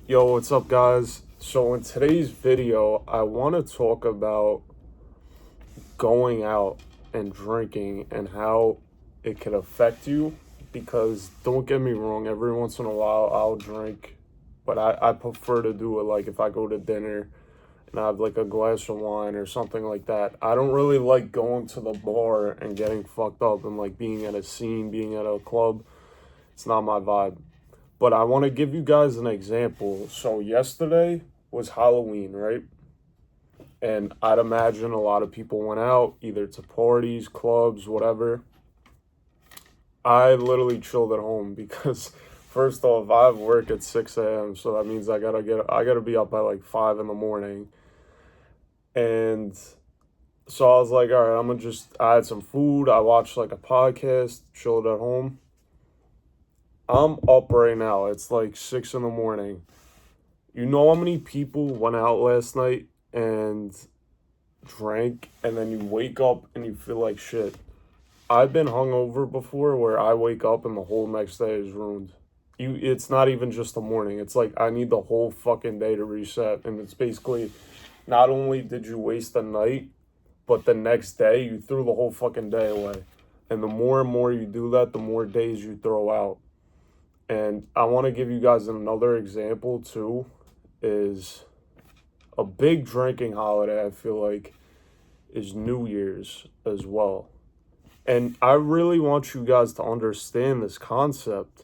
Yo, what's up, guys? So, in today's video, I want to talk about going out and drinking and how it can affect you. Because, don't get me wrong, every once in a while I'll drink, but I prefer to do it like if I go to dinner and I have like a glass of wine or something like that. I don't really like going to the bar and getting fucked up and like being at a scene, being at a club. It's not my vibe. But I want to give you guys an example. So yesterday was Halloween, right? And I'd imagine a lot of people went out either to parties, clubs, whatever. I literally chilled at home because first off, I have work at 6 a.m. So that means I gotta be up at like 5 in the morning. And so I was like, all right, I had some food. I watched like a podcast, chilled at home. I'm up right now. It's like 6 in the morning. You know how many people went out last night and drank, and then you wake up and you feel like shit? I've been hungover before where I wake up and the whole next day is ruined. It's not even just the morning. It's like I need the whole fucking day to reset. And it's basically not only did you waste the night, but the next day you threw the whole fucking day away. And the more and more you do that, the more days you throw out. And I want to give you guys another example too, is a big drinking holiday, I feel like, is New Year's as well. And I really want you guys to understand this concept.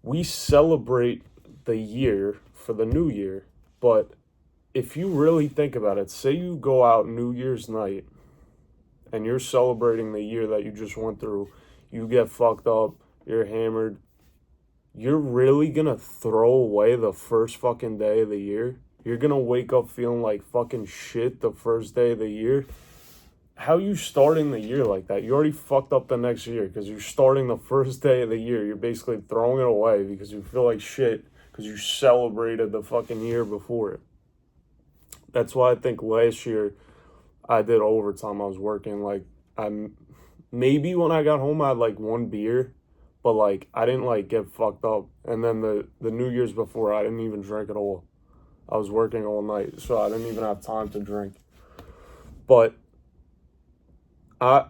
We celebrate the year for the new year, but if you really think about it, say you go out New Year's night and you're celebrating the year that you just went through, you get fucked up, you're hammered, you're really gonna throw away the first fucking day of the year? You're gonna wake up feeling like fucking shit the first day of the year? How you starting the year like that? You already fucked up the next year because you're starting the first day of the year. You're basically throwing it away because you feel like shit because you celebrated the fucking year before it. That's why I think last year I did overtime. I was working like I'm maybe when I got home I had like one beer, but like I didn't like get fucked up. And then the New Year's before I didn't even drink at all. I was working all night, so I didn't even have time to drink. But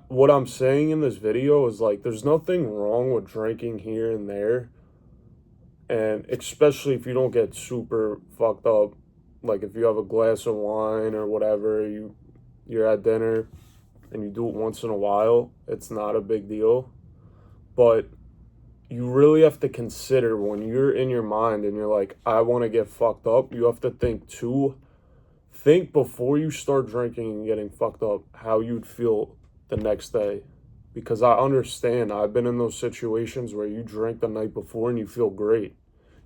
what I'm saying in this video is like there's nothing wrong with drinking here and there, and especially if you don't get super fucked up. Like if you have a glass of wine or whatever, you're at dinner and you do it once in a while, it's not a big deal. But you really have to consider when you're in your mind and you're like, I want to get fucked up, you have to think before you start drinking and getting fucked up how you'd feel the next day. Because I understand, I've been in those situations where you drink the night before and you feel great.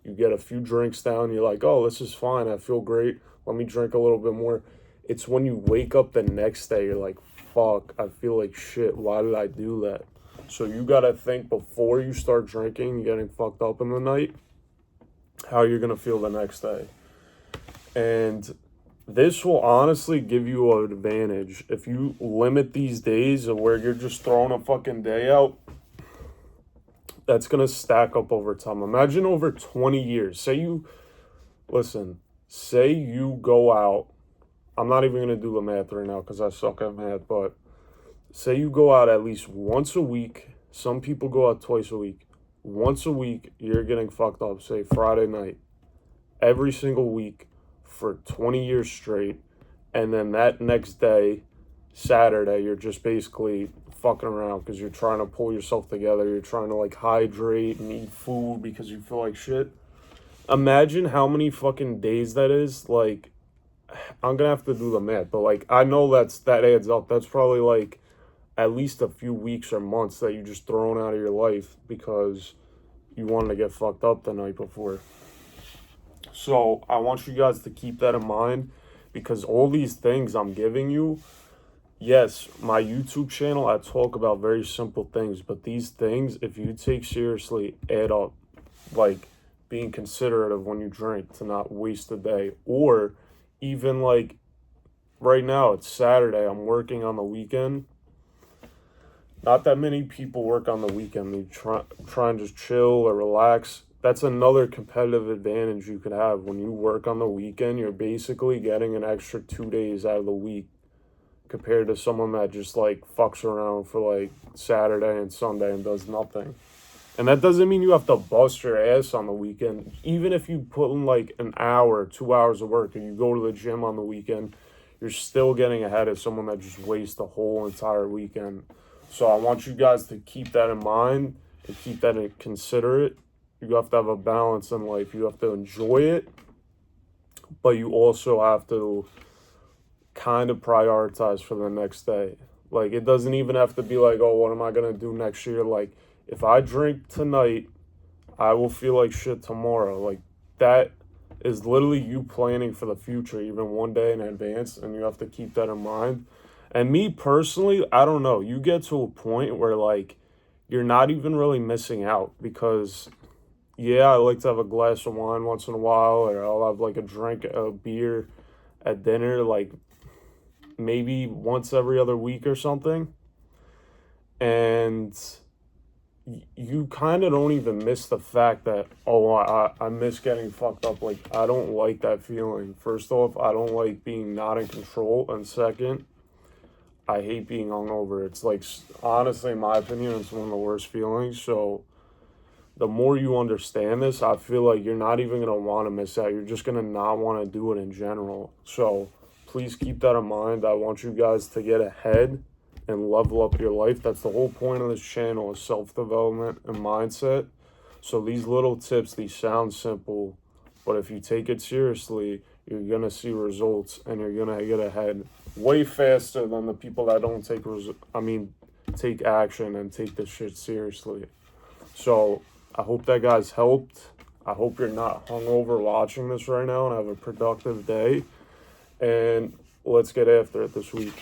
You get a few drinks down, you're like, oh, this is fine, I feel great, let me drink a little bit more. It's when you wake up the next day, you're like, fuck, I feel like shit, why did I do that? So you gotta think before you start drinking, getting fucked up in the night, how you're gonna feel the next day. And this will honestly give you an advantage. If you limit these days of where you're just throwing a fucking day out, that's gonna stack up over time. Imagine over 20 years. Say you go out. I'm not even gonna do the math right now because I suck at math, but say you go out at least once a week. Some people go out twice a week. Once a week, you're getting fucked up, say Friday night, every single week for 20 years straight. And then that next day, Saturday, you're just basically fucking around because you're trying to pull yourself together. You're trying to like hydrate and eat food because you feel like shit. Imagine how many fucking days that is. Like, I'm gonna have to do the math, but like, I know that adds up. That's probably like at least a few weeks or months that you just thrown out of your life because you wanted to get fucked up the night before. So I want you guys to keep that in mind because all these things I'm giving you, yes, my YouTube channel, I talk about very simple things, but these things, if you take seriously, add up. Like being considerate of when you drink to not waste a day. Or even like right now, it's Saturday, I'm working on the weekend. Not that many people work on the weekend. They try and just chill or relax. that's another competitive advantage you could have. When you work on the weekend, you're basically getting an extra 2 days out of the week compared to someone that just like fucks around for like Saturday and Sunday and does nothing. And that doesn't mean you have to bust your ass on the weekend. Even if you put in like an hour, 2 hours of work, and you go to the gym on the weekend, you're still getting ahead of someone that just wastes the whole entire weekend. So I want you guys to keep that in mind and keep that in considerate. You have to have a balance in life. You have to enjoy it, but you also have to kind of prioritize for the next day. Like, it doesn't even have to be like, oh, what am I going to do next year? Like, if I drink tonight, I will feel like shit tomorrow. Like, that is literally you planning for the future, even one day in advance, and you have to keep that in mind. And me personally, I don't know. You get to a point where, like, you're not even really missing out because, yeah, I like to have a glass of wine once in a while, or I'll have, like, a beer at dinner, like, maybe once every other week or something. And you kind of don't even miss the fact that, oh, I miss getting fucked up. Like, I don't like that feeling. First off, I don't like being not in control. And second, I hate being hungover. It's like, honestly, in my opinion, it's one of the worst feelings. So the more you understand this, I feel like you're not even going to want to miss out. You're just going to not want to do it in general. So please keep that in mind. I want you guys to get ahead and level up your life. That's the whole point of this channel, is self-development and mindset. So these little tips, these sound simple, but if you take it seriously, you're going to see results and you're going to get ahead way faster than the people that don't take action and take this shit seriously. So I hope that guys helped. I hope you're not hungover watching this right now and have a productive day. And let's get after it this week.